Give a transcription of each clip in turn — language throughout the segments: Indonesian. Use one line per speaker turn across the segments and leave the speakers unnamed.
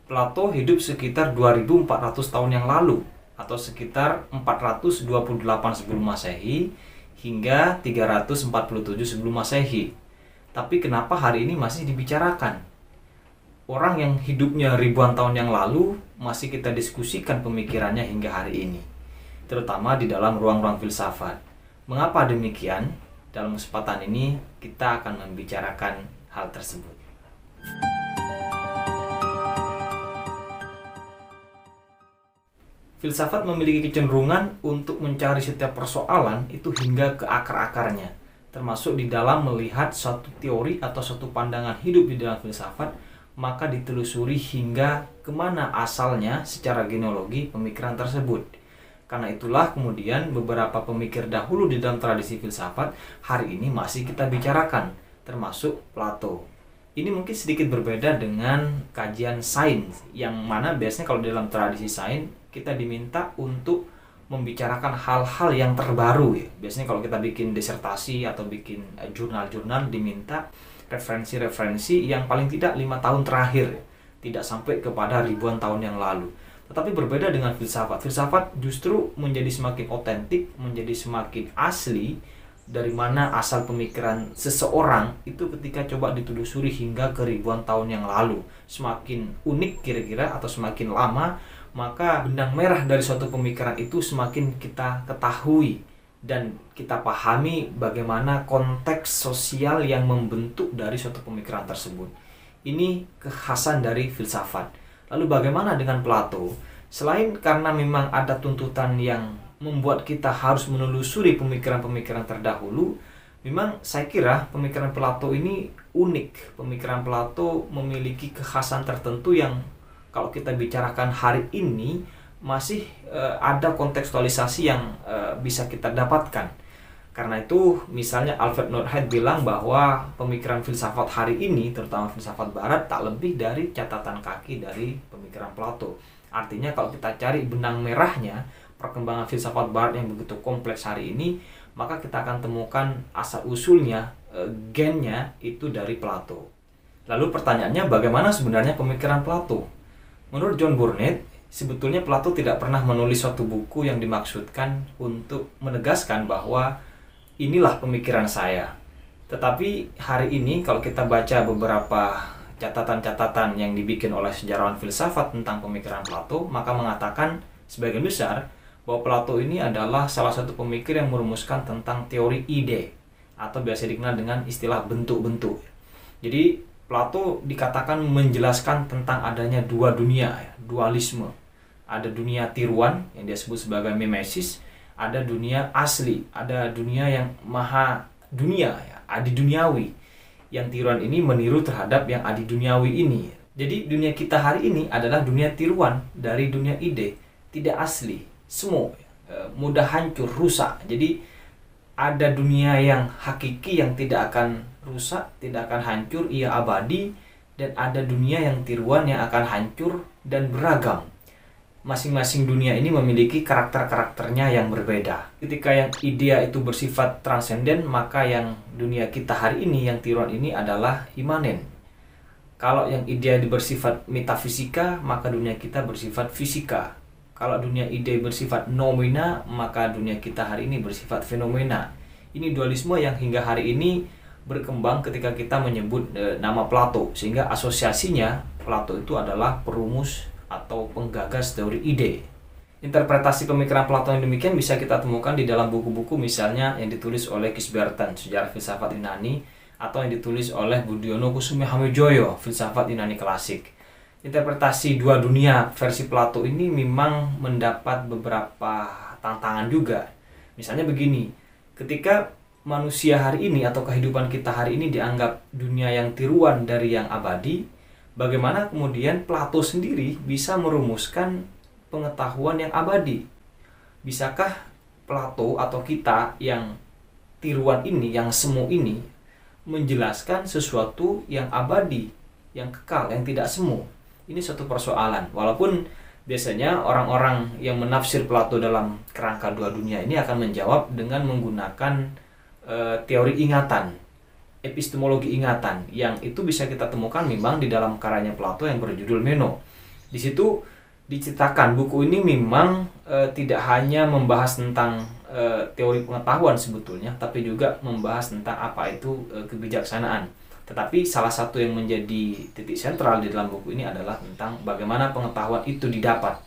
Plato hidup sekitar 2400 tahun yang lalu atau sekitar 428 sebelum Masehi hingga 347 sebelum Masehi. Tapi kenapa hari ini masih dibicarakan? Orang yang hidupnya ribuan tahun yang lalu masih kita diskusikan pemikirannya hingga hari ini, terutama di dalam ruang-ruang filsafat. Mengapa demikian? Dalam kesempatan ini kita akan membicarakan hal tersebut. Filsafat memiliki kecenderungan untuk mencari setiap persoalan itu hingga ke akar-akarnya, termasuk di dalam melihat suatu teori atau suatu pandangan hidup di dalam filsafat, maka ditelusuri hingga kemana asalnya secara genealogi pemikiran tersebut. Karena itulah kemudian beberapa pemikir dahulu di dalam tradisi filsafat hari ini masih kita bicarakan, termasuk Plato. Ini mungkin sedikit berbeda dengan kajian sains, yang mana biasanya kalau dalam tradisi sains kita diminta untuk membicarakan hal-hal yang terbaru ya. Biasanya kalau kita bikin disertasi atau bikin jurnal-jurnal diminta referensi-referensi yang paling tidak 5 tahun terakhir, tidak sampai kepada ribuan tahun yang lalu. Tetapi berbeda dengan filsafat. Filsafat justru menjadi semakin otentik, menjadi semakin asli dari mana asal pemikiran seseorang itu ketika coba ditelusuri hingga ke ribuan tahun yang lalu. Semakin unik kira-kira atau semakin lama, maka benang merah dari suatu pemikiran itu semakin kita ketahui dan kita pahami bagaimana konteks sosial yang membentuk dari suatu pemikiran tersebut. Ini kekhasan dari filsafat. Lalu bagaimana dengan Plato? Selain karena memang ada tuntutan yang membuat kita harus menelusuri pemikiran-pemikiran terdahulu, memang saya kira pemikiran Plato ini unik. Pemikiran Plato memiliki kekhasan tertentu yang kalau kita bicarakan hari ini masih ada kontekstualisasi yang bisa kita dapatkan. Karena itu misalnya Alfred Nordhaus bilang bahwa pemikiran filsafat hari ini, terutama filsafat barat, tak lebih dari catatan kaki dari pemikiran Plato. Artinya kalau kita cari benang merahnya perkembangan filsafat barat yang begitu kompleks hari ini, maka kita akan temukan asal-usulnya, gennya itu dari Plato. Lalu pertanyaannya, bagaimana sebenarnya pemikiran Plato? Menurut John Burnet, sebetulnya Plato tidak pernah menulis suatu buku yang dimaksudkan untuk menegaskan bahwa inilah pemikiran saya. Tetapi hari ini kalau kita baca beberapa catatan-catatan yang dibikin oleh sejarawan filsafat tentang pemikiran Plato, maka mengatakan sebagian besar bahwa Plato ini adalah salah satu pemikir yang merumuskan tentang teori ide atau biasa dikenal dengan istilah bentuk-bentuk. Jadi Plato dikatakan menjelaskan tentang adanya dua dunia, dualisme. Ada dunia tiruan yang dia sebut sebagai mimesis, ada dunia asli, ada dunia yang maha dunia, adi duniawi. Yang tiruan ini meniru terhadap yang adi duniawi ini. Jadi dunia kita hari ini adalah dunia tiruan dari dunia ide, tidak asli, semu, mudah hancur, rusak. Jadi ada dunia yang hakiki yang tidak akan rusak, tidak akan hancur, ia abadi, dan ada dunia yang tiruan yang akan hancur dan beragam. Masing-masing dunia ini memiliki karakter-karakternya yang berbeda. Ketika yang idea itu bersifat transenden, maka yang dunia kita hari ini, yang tiruan ini adalah imanen. Kalau yang idea bersifat metafisika, maka dunia kita bersifat fisika. Kalau dunia ide bersifat nomina, maka dunia kita hari ini bersifat fenomena. Ini dualisme yang hingga hari ini berkembang ketika kita menyebut nama Plato, sehingga asosiasinya Plato itu adalah perumus atau penggagas teori ide. Interpretasi pemikiran Plato yang demikian bisa kita temukan di dalam buku-buku misalnya yang ditulis oleh Kisberten, Sejarah Filsafat Yunani, atau yang ditulis oleh Budiono Kusumehamejoyo, Filsafat Yunani Klasik. Interpretasi dua dunia versi Plato ini memang mendapat beberapa tantangan juga. Misalnya begini, ketika manusia hari ini atau kehidupan kita hari ini dianggap dunia yang tiruan dari yang abadi, bagaimana kemudian Plato sendiri bisa merumuskan pengetahuan yang abadi? Bisakah Plato atau kita yang tiruan ini, yang semu ini, menjelaskan sesuatu yang abadi, yang kekal, yang tidak semu? Ini suatu persoalan. Walaupun biasanya orang-orang yang menafsir Plato dalam kerangka dua dunia ini akan menjawab dengan menggunakan teori ingatan, epistemologi ingatan, yang itu bisa kita temukan memang di dalam karyanya Plato yang berjudul Meno. Di situ diceritakan buku ini memang tidak hanya membahas tentang teori pengetahuan sebetulnya, tapi juga membahas tentang apa itu kebijaksanaan. Tetapi salah satu yang menjadi titik sentral di dalam buku ini adalah tentang bagaimana pengetahuan itu didapat.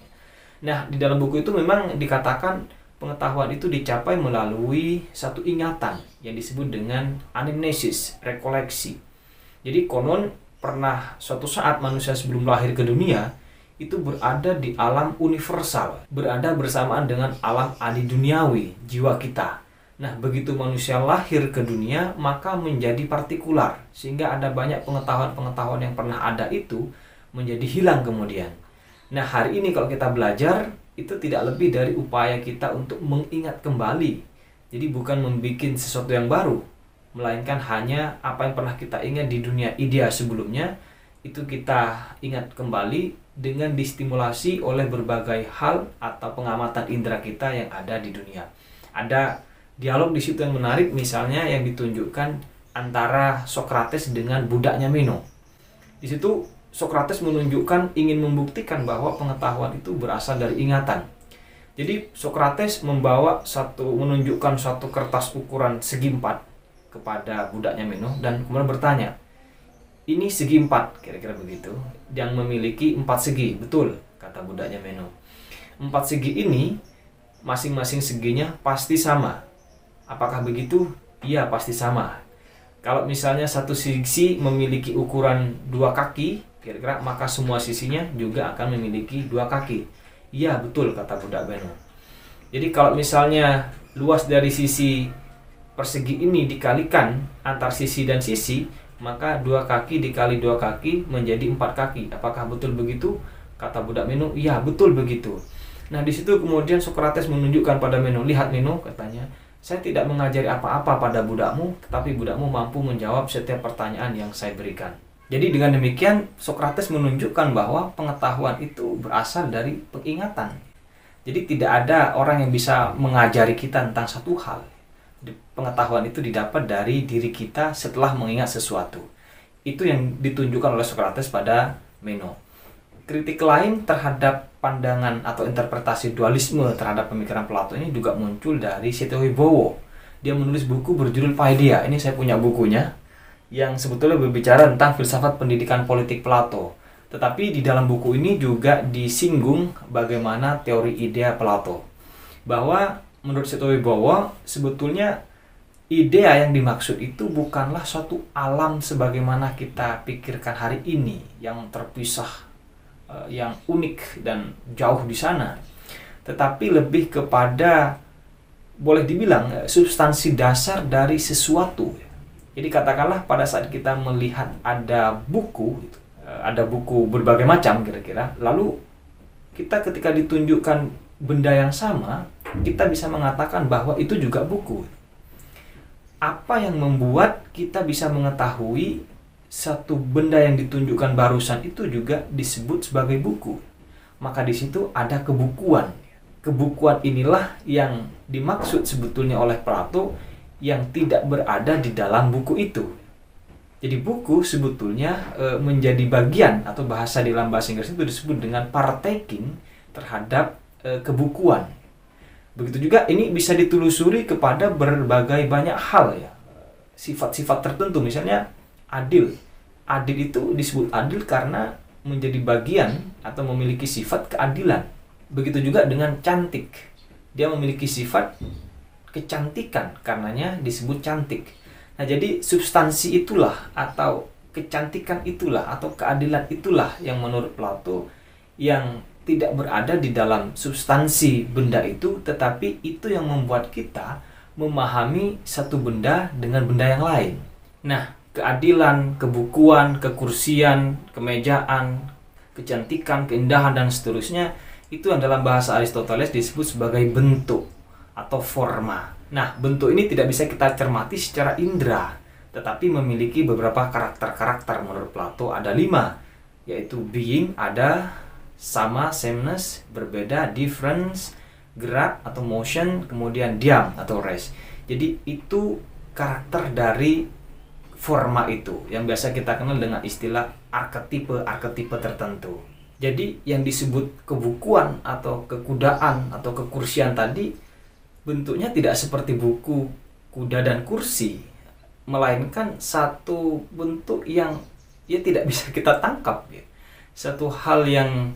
Nah, di dalam buku itu memang dikatakan pengetahuan itu dicapai melalui satu ingatan yang disebut dengan anamnesis, rekoleksi. Jadi konon pernah suatu saat manusia sebelum lahir ke dunia itu berada di alam universal, berada bersamaan dengan alam adi duniawi, jiwa kita. Nah, begitu manusia lahir ke dunia, maka menjadi partikular, sehingga ada banyak pengetahuan-pengetahuan yang pernah ada itu menjadi hilang kemudian. Nah, hari ini kalau kita belajar, itu tidak lebih dari upaya kita untuk mengingat kembali. Jadi bukan membuat sesuatu yang baru, melainkan hanya apa yang pernah kita ingat di dunia idea sebelumnya, itu kita ingat kembali dengan distimulasi oleh berbagai hal atau pengamatan indera kita yang ada di dunia. Ada dialog di situ yang menarik, misalnya yang ditunjukkan antara Socrates dengan budaknya Meno. Di situ Socrates menunjukkan ingin membuktikan bahwa pengetahuan itu berasal dari ingatan. Jadi Socrates menunjukkan suatu kertas ukuran segi 4 kepada budaknya Meno dan kemudian bertanya, ini segi 4, kira-kira begitu, yang memiliki 4 segi. Betul, kata budaknya Meno. 4 segi ini masing-masing seginya pasti sama. Apakah begitu? Iya, pasti sama. Kalau misalnya satu sisi memiliki ukuran 2 kaki, kira-kira maka semua sisinya juga akan memiliki 2 kaki. Iya, betul, kata budak Meno. Jadi kalau misalnya luas dari sisi persegi ini dikalikan antar sisi dan sisi, maka 2 kaki dikali 2 kaki menjadi 4 kaki. Apakah betul begitu? Kata budak Meno, iya, betul begitu. Nah, di situ kemudian Socrates menunjukkan pada Meno, lihat Meno, katanya, saya tidak mengajari apa-apa pada budakmu, tetapi budakmu mampu menjawab setiap pertanyaan yang saya berikan. Jadi dengan demikian Socrates menunjukkan bahwa pengetahuan itu berasal dari pengingatan. Jadi tidak ada orang yang bisa mengajari kita tentang satu hal. Pengetahuan itu didapat dari diri kita setelah mengingat sesuatu. Itu yang ditunjukkan oleh Socrates pada Meno. Kritik lain terhadap pandangan atau interpretasi dualisme terhadap pemikiran Plato ini juga muncul dari Setiowibowo. Dia menulis buku berjudul Paideia. Ini saya punya bukunya, yang sebetulnya berbicara tentang filsafat pendidikan politik Plato. Tetapi di dalam buku ini juga disinggung bagaimana teori idea Plato. Bahwa menurut Setiowibowo sebetulnya idea yang dimaksud itu bukanlah suatu alam sebagaimana kita pikirkan hari ini yang terpisah, yang unik dan jauh di sana, tetapi lebih kepada boleh dibilang substansi dasar dari sesuatu. Jadi katakanlah pada saat kita melihat ada buku berbagai macam kira-kira, lalu kita ketika ditunjukkan benda yang sama, kita bisa mengatakan bahwa itu juga buku. Apa yang membuat kita bisa mengetahui satu benda yang ditunjukkan barusan itu juga disebut sebagai buku? Maka di situ ada kebukuan. Kebukuan inilah yang dimaksud sebetulnya oleh Plato, yang tidak berada di dalam buku itu. Jadi buku sebetulnya menjadi bagian, atau bahasa di dalam bahasa Inggris itu disebut dengan partaking terhadap kebukuan. Begitu juga ini bisa ditelusuri kepada berbagai banyak hal ya. Sifat-sifat tertentu, misalnya adil. Adil itu disebut adil karena menjadi bagian atau memiliki sifat keadilan. Begitu juga dengan cantik. Dia memiliki sifat kecantikan, karenanya disebut cantik. Nah, jadi substansi itulah atau kecantikan itulah atau keadilan itulah yang menurut Plato yang tidak berada di dalam substansi benda itu, tetapi itu yang membuat kita memahami satu benda dengan benda yang lain. Nah, keadilan, kebukuan, kekursian, kemejaan, kecantikan, keindahan, dan seterusnya, itu yang dalam bahasa Aristoteles disebut sebagai bentuk atau forma. Nah, bentuk ini tidak bisa kita cermati secara indera, tetapi memiliki beberapa karakter-karakter. Menurut Plato ada 5, yaitu being, ada, sama, sameness, berbeda, difference, gerak atau motion, kemudian diam atau rest. Jadi itu karakter dari forma itu yang biasa kita kenal dengan istilah arketipe tertentu. Jadi yang disebut kebukuan atau kekudaan atau kekursian tadi bentuknya tidak seperti buku kuda dan kursi, melainkan satu bentuk yang ya tidak bisa kita tangkap ya. Satu hal yang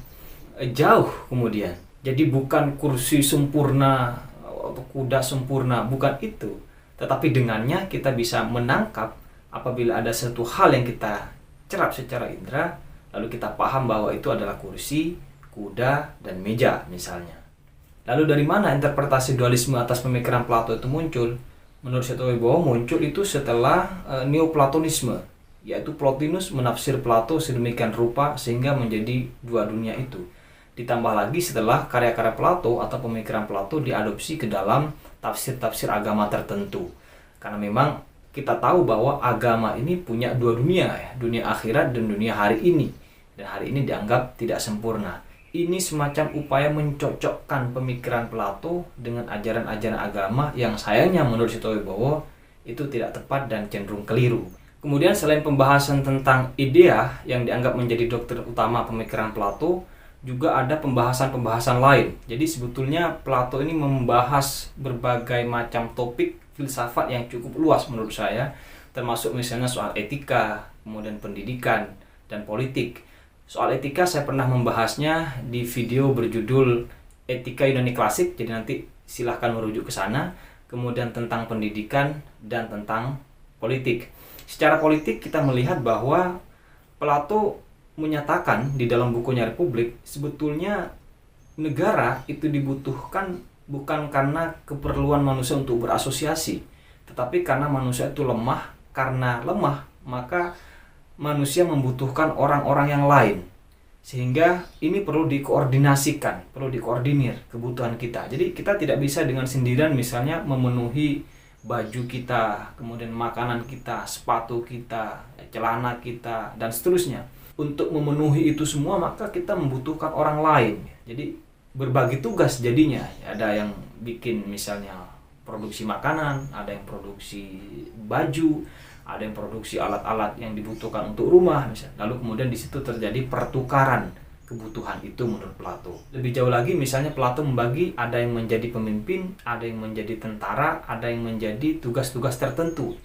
jauh kemudian. Jadi bukan kursi sempurna atau kuda sempurna, bukan itu. Tetapi dengannya kita bisa menangkap apabila ada satu hal yang kita cerap secara indera, lalu kita paham bahwa itu adalah kursi, kuda, dan meja misalnya. Lalu dari mana interpretasi dualisme atas pemikiran Plato itu muncul? Menurut Seto Wibowo muncul itu setelah Neoplatonisme, yaitu Plotinus menafsir Plato sedemikian rupa sehingga menjadi dua dunia itu. Ditambah lagi setelah karya-karya Plato atau pemikiran Plato diadopsi ke dalam tafsir-tafsir agama tertentu. Karena memang kita tahu bahwa agama ini punya dua dunia ya, dunia akhirat dan dunia hari ini. Dan hari ini dianggap tidak sempurna. Ini semacam upaya mencocokkan pemikiran Plato dengan ajaran-ajaran agama yang sayangnya menurut Seto Wibowo itu tidak tepat dan cenderung keliru. Kemudian selain pembahasan tentang idea yang dianggap menjadi doktrin utama pemikiran Plato, juga ada pembahasan-pembahasan lain. Jadi sebetulnya Plato ini membahas berbagai macam topik filsafat yang cukup luas menurut saya, termasuk misalnya soal etika, kemudian pendidikan, dan politik. Soal etika saya pernah membahasnya di video berjudul Etika Yunani Klasik, jadi nanti silahkan merujuk ke sana. Kemudian tentang pendidikan dan tentang politik. Secara politik kita melihat bahwa Plato menyatakan di dalam bukunya Republik, sebetulnya negara itu dibutuhkan bukan karena keperluan manusia untuk berasosiasi, tetapi karena manusia itu lemah. Karena lemah, maka manusia membutuhkan orang-orang yang lain. Sehingga ini perlu dikoordinasikan, perlu dikoordinir kebutuhan kita. Jadi kita tidak bisa dengan sendirian misalnya memenuhi baju kita, kemudian makanan kita, sepatu kita, celana kita, dan seterusnya. Untuk memenuhi itu semua maka kita membutuhkan orang lain. Jadi berbagi tugas jadinya. Ada yang bikin misalnya produksi makanan, ada yang produksi baju, ada yang produksi alat-alat yang dibutuhkan untuk rumah misalnya. Lalu kemudian di situ terjadi pertukaran kebutuhan itu menurut Plato. Lebih jauh lagi misalnya Plato membagi ada yang menjadi pemimpin, ada yang menjadi tentara, ada yang menjadi tugas-tugas tertentu.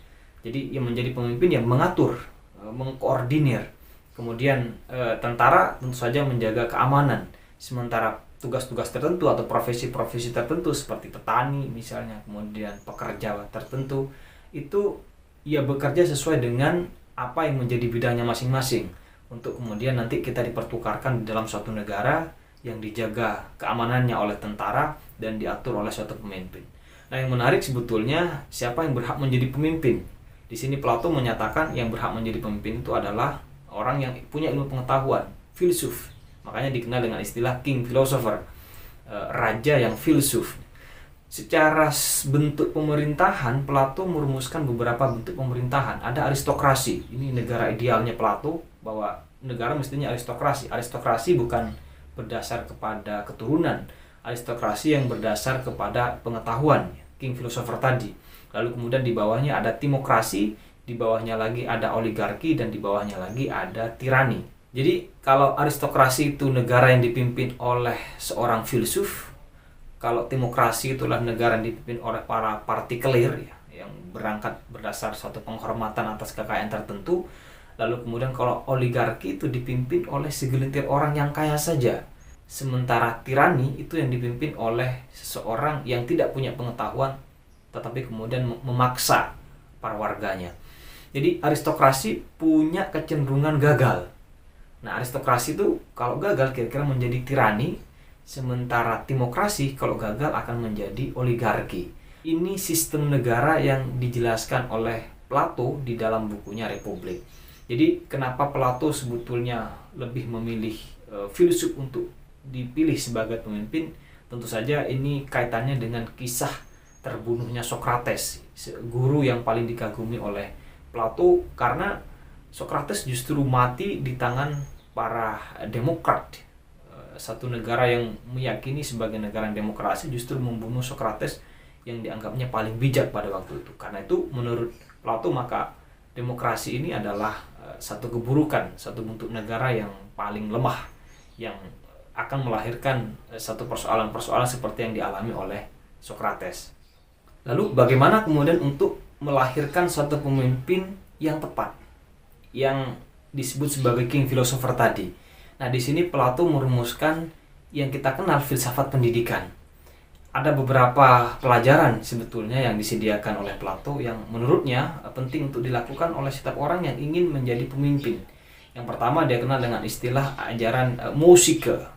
Jadi yang menjadi pemimpin yang mengatur, mengkoordinir. Kemudian tentara tentu saja menjaga keamanan. Sementara tugas-tugas tertentu atau profesi-profesi tertentu seperti petani misalnya, kemudian pekerja tertentu, itu ia bekerja sesuai dengan apa yang menjadi bidangnya masing-masing. Untuk kemudian nanti kita dipertukarkan di dalam suatu negara yang dijaga keamanannya oleh tentara dan diatur oleh suatu pemimpin. Nah, yang menarik sebetulnya siapa yang berhak menjadi pemimpin. Di sini Plato menyatakan yang berhak menjadi pemimpin itu adalah orang yang punya ilmu pengetahuan, filsuf. Makanya dikenal dengan istilah king philosopher, raja yang filsuf. Secara bentuk pemerintahan, Plato merumuskan beberapa bentuk pemerintahan. Ada aristokrasi. Ini negara idealnya Plato, bahwa negara mestinya aristokrasi. Aristokrasi bukan berdasar kepada keturunan. Aristokrasi yang berdasar kepada pengetahuan, king philosopher tadi. Lalu kemudian di bawahnya ada timokrasi, di bawahnya lagi ada oligarki, dan di bawahnya lagi ada tirani. Jadi kalau aristokrasi itu negara yang dipimpin oleh seorang filsuf, kalau timokrasi itulah negara yang dipimpin oleh para partikelir ya, yang berangkat berdasar suatu penghormatan atas kekayaan tertentu. Lalu kemudian kalau oligarki itu dipimpin oleh segelintir orang yang kaya saja. Sementara tirani itu yang dipimpin oleh seseorang yang tidak punya pengetahuan tetapi kemudian memaksa para warganya. Jadi aristokrasi punya kecenderungan gagal. Nah, aristokrasi itu kalau gagal kira-kira menjadi tirani, sementara timokrasi kalau gagal akan menjadi oligarki. Ini sistem negara yang dijelaskan oleh Plato di dalam bukunya Republik. Jadi kenapa Plato sebetulnya lebih memilih filsuf untuk dipilih sebagai pemimpin? Tentu saja ini kaitannya dengan kisah terbunuhnya Sokrates, guru yang paling dikagumi oleh Plato, karena Sokrates justru mati di tangan para demokrat. Satu negara yang meyakini sebagai negara demokrasi justru membunuh Sokrates yang dianggapnya paling bijak pada waktu itu. Karena itu menurut Plato maka demokrasi ini adalah satu keburukan, satu bentuk negara yang paling lemah, yang akan melahirkan satu persoalan-persoalan seperti yang dialami oleh Socrates. Lalu bagaimana kemudian untuk melahirkan suatu pemimpin yang tepat, yang disebut sebagai king philosopher tadi? Nah, di sini Plato merumuskan yang kita kenal filsafat pendidikan. Ada beberapa pelajaran sebetulnya yang disediakan oleh Plato yang menurutnya penting untuk dilakukan oleh setiap orang yang ingin menjadi pemimpin. Yang pertama dia kenal dengan istilah ajaran musike,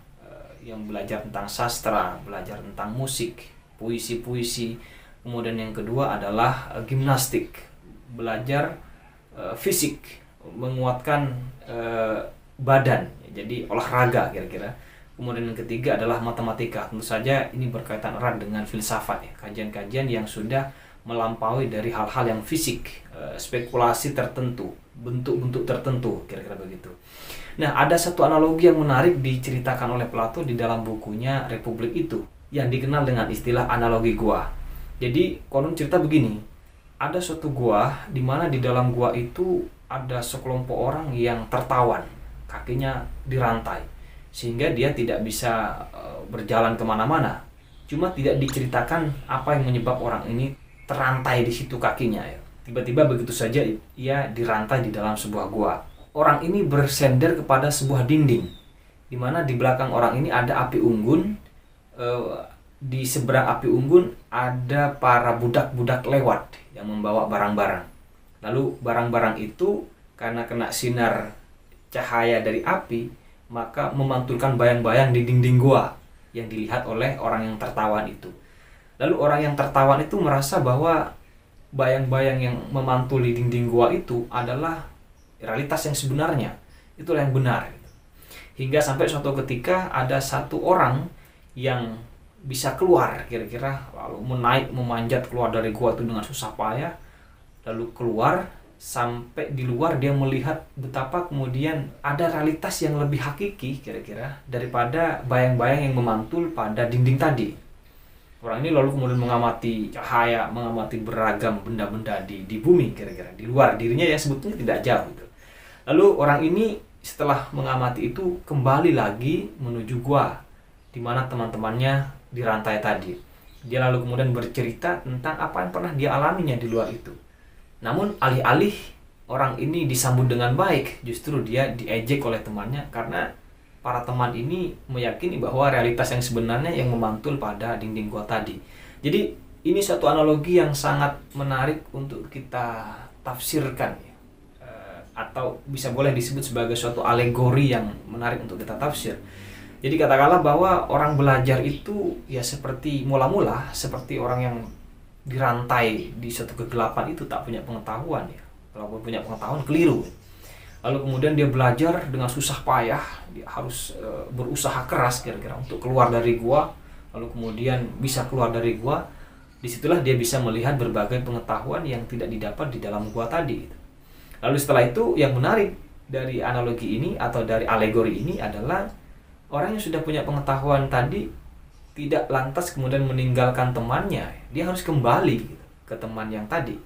yang belajar tentang sastra, belajar tentang musik, puisi-puisi. Kemudian yang kedua adalah gimnastik, belajar fisik, menguatkan badan, jadi olahraga kira-kira. Kemudian yang ketiga adalah matematika. Tentu saja ini berkaitan erat dengan filsafat ya, kajian-kajian yang sudah melampaui dari hal-hal yang fisik, spekulasi tertentu, bentuk-bentuk tertentu, kira-kira begitu. Nah, ada satu analogi yang menarik diceritakan oleh Plato di dalam bukunya Republik itu, yang dikenal dengan istilah analogi gua. Jadi, konon cerita begini, ada suatu gua di mana di dalam gua itu ada sekelompok orang yang tertawan, kakinya dirantai, sehingga dia tidak bisa berjalan kemana-mana. Cuma tidak diceritakan apa yang menyebab orang ini terantai di situ kakinya ya. Tiba-tiba begitu saja ia dirantai di dalam sebuah gua. Orang ini bersender kepada sebuah dinding, di mana di belakang orang ini ada api unggun. Di seberang api unggun ada para budak-budak lewat yang membawa barang-barang. Lalu barang-barang itu karena kena sinar cahaya dari api, maka memantulkan bayang-bayang di dinding gua yang dilihat oleh orang yang tertawan itu. Lalu orang yang tertawan itu merasa bahwa bayang-bayang yang memantul di dinding gua itu adalah realitas yang sebenarnya, itulah yang benar. Hingga sampai suatu ketika ada satu orang yang bisa keluar kira-kira, lalu memanjat keluar dari gua itu dengan susah payah, lalu keluar. Sampai di luar dia melihat betapa kemudian ada realitas yang lebih hakiki kira-kira daripada bayang-bayang yang memantul pada dinding tadi. Orang ini lalu kemudian mengamati cahaya, mengamati beragam benda-benda di bumi kira-kira, di luar dirinya ya, sebetulnya tidak jauh gitu. Lalu orang ini setelah mengamati itu kembali lagi menuju gua di mana teman-temannya dirantai tadi. Dia lalu kemudian bercerita tentang apa yang pernah dia alaminya di luar itu. Namun alih-alih orang ini disambut dengan baik, justru dia diejek oleh temannya karena para teman ini meyakini bahwa realitas yang sebenarnya yang memantul pada dinding gua tadi. Jadi ini suatu analogi yang sangat menarik untuk kita tafsirkan, atau bisa boleh disebut sebagai suatu alegori yang menarik untuk kita tafsir. Jadi katakanlah bahwa orang belajar itu ya seperti mula-mula seperti orang yang dirantai di suatu kegelapan itu, tak punya pengetahuan ya. Walaupun punya pengetahuan keliru. Lalu kemudian dia belajar dengan susah payah, dia harus berusaha keras kira-kira untuk keluar dari gua. Lalu kemudian bisa keluar dari gua, disitulah dia bisa melihat berbagai pengetahuan yang tidak didapat di dalam gua tadi. Lalu setelah itu yang menarik dari analogi ini atau dari alegori ini adalah orang yang sudah punya pengetahuan tadi tidak lantas kemudian meninggalkan temannya, dia harus kembali ke teman yang tadi,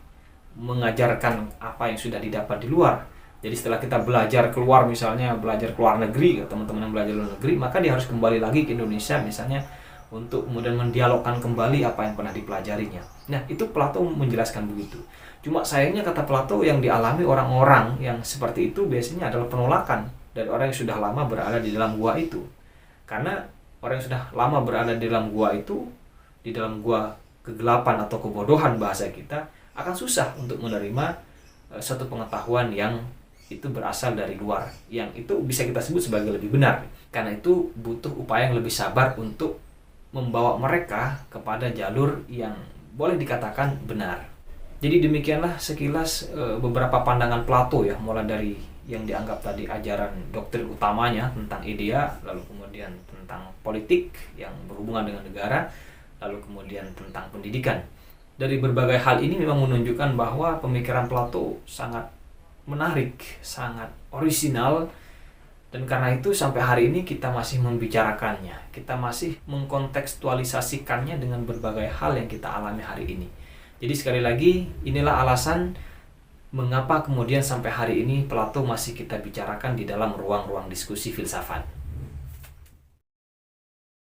mengajarkan apa yang sudah didapat di luar. Jadi setelah kita belajar keluar, misalnya belajar keluar negeri, teman-teman yang belajar luar negeri, maka dia harus kembali lagi ke Indonesia misalnya untuk kemudian mendialogkan kembali apa yang pernah dipelajarinya. Nah, itu Plato menjelaskan begitu. Cuma sayangnya kata Plato yang dialami orang-orang yang seperti itu biasanya adalah penolakan dari orang yang sudah lama berada di dalam gua itu. Karena orang yang sudah lama berada di dalam gua itu, di dalam gua kegelapan atau kebodohan bahasa kita, akan susah untuk menerima satu pengetahuan yang itu berasal dari luar, yang itu bisa kita sebut sebagai lebih benar. Karena itu butuh upaya yang lebih sabar untuk membawa mereka kepada jalur yang boleh dikatakan benar. Jadi demikianlah sekilas beberapa pandangan Plato ya, mulai dari yang dianggap tadi ajaran doktrin utamanya tentang idea, lalu kemudian tentang politik yang berhubungan dengan negara, lalu kemudian tentang pendidikan. Dari berbagai hal ini memang menunjukkan bahwa pemikiran Plato sangat menarik, sangat orisinal, dan karena itu sampai hari ini kita masih membicarakannya, kita masih mengkontekstualisasikannya dengan berbagai hal yang kita alami hari ini. Jadi sekali lagi, inilah alasan mengapa kemudian sampai hari ini Plato masih kita bicarakan di dalam ruang-ruang diskusi filsafat.